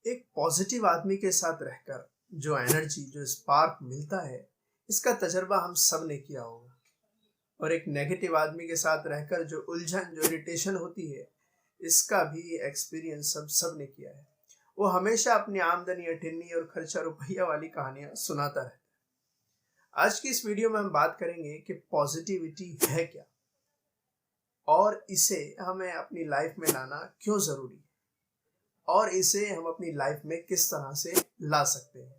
ایک پازیٹیو آدمی کے ساتھ رہ کر جو انرجی جو اسپارک ملتا ہے اس کا تجربہ ہم سب نے کیا ہوگا، اور ایک نیگیٹو آدمی کے ساتھ رہ کر جو الجھن جو اریٹیشن ہوتی ہے اس کا بھی ایکسپیرینس سب نے کیا ہے۔ وہ ہمیشہ اپنی آمدنی اٹھنی اور خرچہ روپیہ والی کہانیاں سناتا رہتا ہے۔ آج کی اس ویڈیو میں ہم بات کریں گے کہ پازیٹیوٹی ہے کیا اور اسے ہمیں اپنی لائف میں لانا کیوں ضروری ہے اور اسے ہم اپنی لائف میں کس طرح سے لا سکتے ہیں۔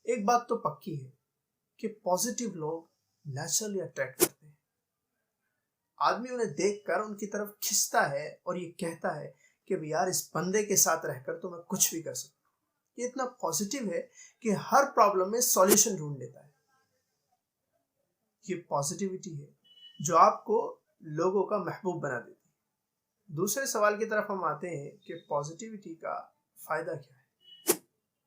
ایک بات تو پکی ہے کہ پازیٹیو لوگ نیچرلی اٹریکٹ کرتے ہیں۔ آدمی انہیں دیکھ کر ان کی طرف کھنچتا ہے اور یہ کہتا ہے کہ یار اس بندے کے ساتھ رہ کر تو میں کچھ بھی کر سکتا ہوں۔ یہ اتنا پازیٹیو ہے کہ ہر پرابلم میں سولیوشن ڈھونڈ لیتا ہے۔ یہ پازیٹیوٹی ہے جو آپ کو لوگوں کا محبوب بنا دیتی ہے۔ دوسرے سوال کی طرف ہم آتے ہیں کہ پازیٹیوٹی کا فائدہ کیا ہے۔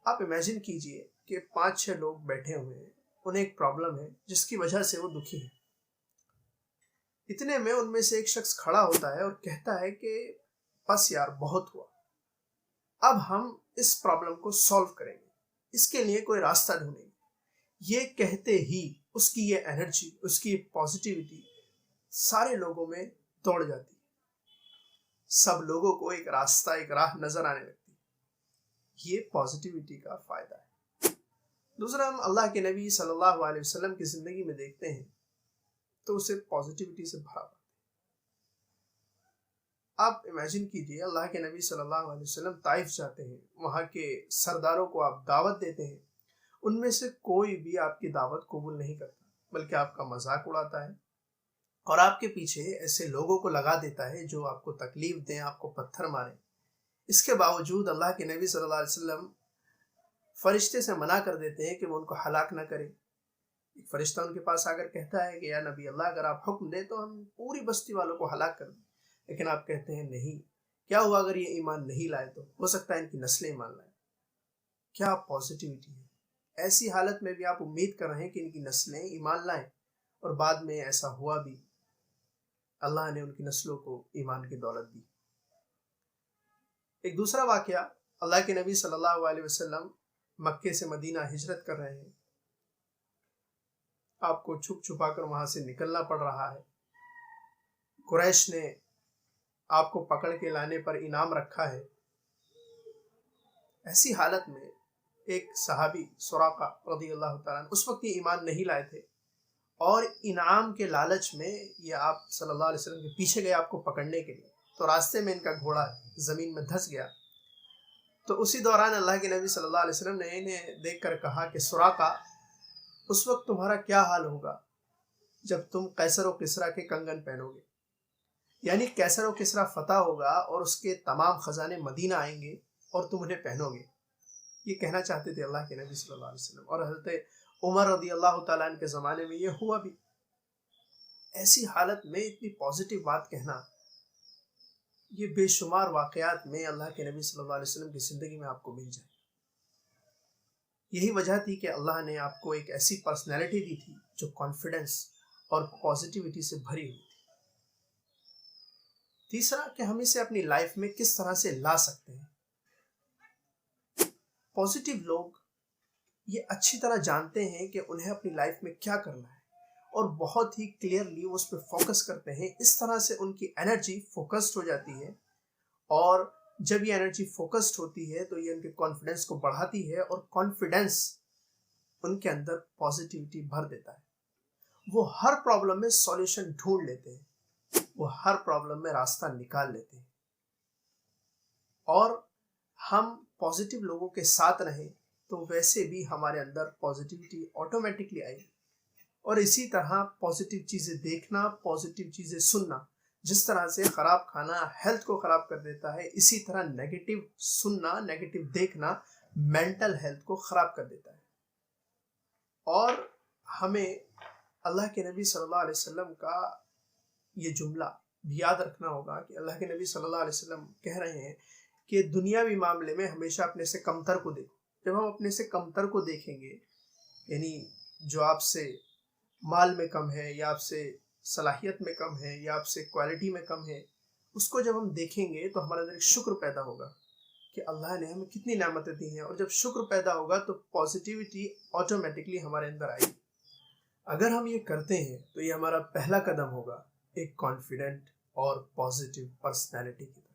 آپ امیجن کیجئے کہ 5-6 لوگ بیٹھے ہوئے ہیں، انہیں ایک پرابلم ہے جس کی وجہ سے وہ دکھی ہیں۔ اتنے میں ان میں سے ایک شخص کھڑا ہوتا ہے اور کہتا ہے کہ بس یار بہت ہوا، اب ہم اس پرابلم کو سولو کریں گے، اس کے لیے کوئی راستہ ڈھونڈیں گے۔ یہ کہتے ہی اس کی یہ انرجی، اس کی یہ پازیٹیوٹی سارے لوگوں میں دوڑ جاتی ہے۔ سب لوگوں کو ایک راستہ، ایک راہ نظر آنے لگتی ہے۔ یہ پازیٹیوٹی کا فائدہ ہے۔ دوسرا، ہم اللہ کے نبی صلی اللہ علیہ وسلم کی زندگی میں دیکھتے ہیں تو اسے پازیٹیوٹی سے بھرا ہوا۔ آپ امیجن کیجئے اللہ کے نبی صلی اللہ علیہ وسلم طائف جاتے ہیں، وہاں کے سرداروں کو آپ دعوت دیتے ہیں، ان میں سے کوئی بھی آپ کی دعوت قبول نہیں کرتا بلکہ آپ کا مذاق اڑاتا ہے اور آپ کے پیچھے ایسے لوگوں کو لگا دیتا ہے جو آپ کو تکلیف دیں، آپ کو پتھر ماریں۔ اس کے باوجود اللہ کے نبی صلی اللہ علیہ وسلم فرشتے سے منع کر دیتے ہیں کہ وہ ان کو ہلاک نہ کرے۔ ایک فرشتہ ان کے پاس آ کر کہتا ہے کہ یا نبی اللہ، اگر آپ حکم دیں تو ہم پوری بستی والوں کو ہلاک کر دیں، لیکن آپ کہتے ہیں نہیں، کیا ہوا اگر یہ ایمان نہیں لائے تو ہو سکتا ہے ان کی نسلیں ایمان لائیں۔ کیا پازیٹیوٹی ہے! ایسی حالت میں بھی آپ امید کر رہے ہیں کہ ان کی نسلیں ایمان لائیں، اور بعد میں ایسا ہوا بھی، اللہ نے ان کی نسلوں کو ایمان کی دولت دی۔ ایک دوسرا واقعہ، اللہ کے نبی صلی اللہ علیہ وسلم مکے سے مدینہ ہجرت کر رہے ہیں، آپ کو چھپ چھپا کر وہاں سے نکلنا پڑ رہا ہے۔ قریش نے آپ کو پکڑ کے لانے پر انعام رکھا ہے۔ ایسی حالت میں ایک صحابی سراقہ رضی اللہ تعالیٰ عنہ اس وقت یہ ایمان نہیں لائے تھے، اور انعام کے لالچ میں یہ آپ صلی اللہ علیہ وسلم کے پیچھے گئے آپ کو پکڑنے کے لیے، تو راستے میں ان کا گھوڑا زمین میں دھس گیا۔ تو اسی دوران اللہ کے نبی صلی اللہ علیہ وسلم نے انہیں دیکھ کر کہا کہ سراقہ، اس وقت تمہارا کیا حال ہوگا جب تم قیصر و کسریٰ کے کنگن پہنو گے، یعنی قیصر و کسریٰ فتح ہوگا اور اس کے تمام خزانے مدینہ آئیں گے اور تم انہیں پہنو گے۔ یہ کہنا چاہتے تھے اللہ کے نبی صلی اللہ علیہ وسلم، اور حضرت عمر رضی اللہ تعالیٰ عنہ کے زمانے میں یہ ہوا بھی۔ ایسی حالت میں اتنی پازیٹیو بات کہنا، یہ بے شمار واقعات میں اللہ کے نبی صلی اللہ علیہ وسلم کی زندگی میں آپ کو مل جائے۔ یہی وجہ تھی کہ اللہ نے آپ کو ایک ایسی پرسنالٹی دی تھی جو کانفیڈنس اور پازیٹیوٹی سے بھری ہوئی تھی۔ تیسرا کہ ہم اسے اپنی لائف میں کس طرح سے لا سکتے ہیں۔ پازیٹیو لوگ یہ اچھی طرح جانتے ہیں کہ انہیں اپنی لائف میں کیا کرنا ہے، اور بہت ہی کلیئرلی اس پہ فوکس کرتے ہیں۔ اس طرح سے ان کی انرجی فوکسڈ ہو جاتی ہے، اور جب یہ انرجی فوکسڈ ہوتی ہے تو یہ ان کے کانفیڈنس کو بڑھاتی ہے، اور کانفیڈنس ان کے اندر پازیٹیوٹی بھر دیتا ہے۔ وہ ہر پرابلم میں سولیوشن ڈھونڈ لیتے ہیں، وہ ہر پرابلم میں راستہ نکال لیتے ہیں۔ اور ہم پازیٹیو لوگوں کے ساتھ رہیں تو ویسے بھی ہمارے اندر پازیٹیوٹی آٹومیٹکلی آئے گی، اور اسی طرح پازیٹیو چیزیں دیکھنا، پازیٹیو چیزیں سننا، جس طرح سے خراب کھانا ہیلتھ کو خراب کر دیتا ہے، اسی طرح نیگیٹو سننا، نیگیٹو دیکھنا مینٹل ہیلتھ کو خراب کر دیتا ہے۔ اور ہمیں اللہ کے نبی صلی اللہ علیہ وسلم کا یہ جملہ بھی یاد رکھنا ہوگا کہ اللہ کے نبی صلی اللہ علیہ وسلم کہہ رہے ہیں کہ دنیاوی معاملے میں ہمیشہ اپنے سے کمتر کو دیکھو۔ جب ہم اپنے سے کمتر کو دیکھیں گے، یعنی جو آپ سے مال میں کم ہے یا آپ سے صلاحیت میں کم ہے یا آپ سے کوالٹی میں کم ہے، اس کو جب ہم دیکھیں گے تو ہمارے اندر ایک شکر پیدا ہوگا کہ اللہ نے ہمیں کتنی نعمتیں دی ہیں، اور جب شکر پیدا ہوگا تو پازیٹیوٹی آٹومیٹکلی ہمارے اندر آئے گی۔ اگر ہم یہ کرتے ہیں تو یہ ہمارا پہلا قدم ہوگا ایک کانفیڈنٹ اور پازیٹیو پرسنالٹی کی طرف۔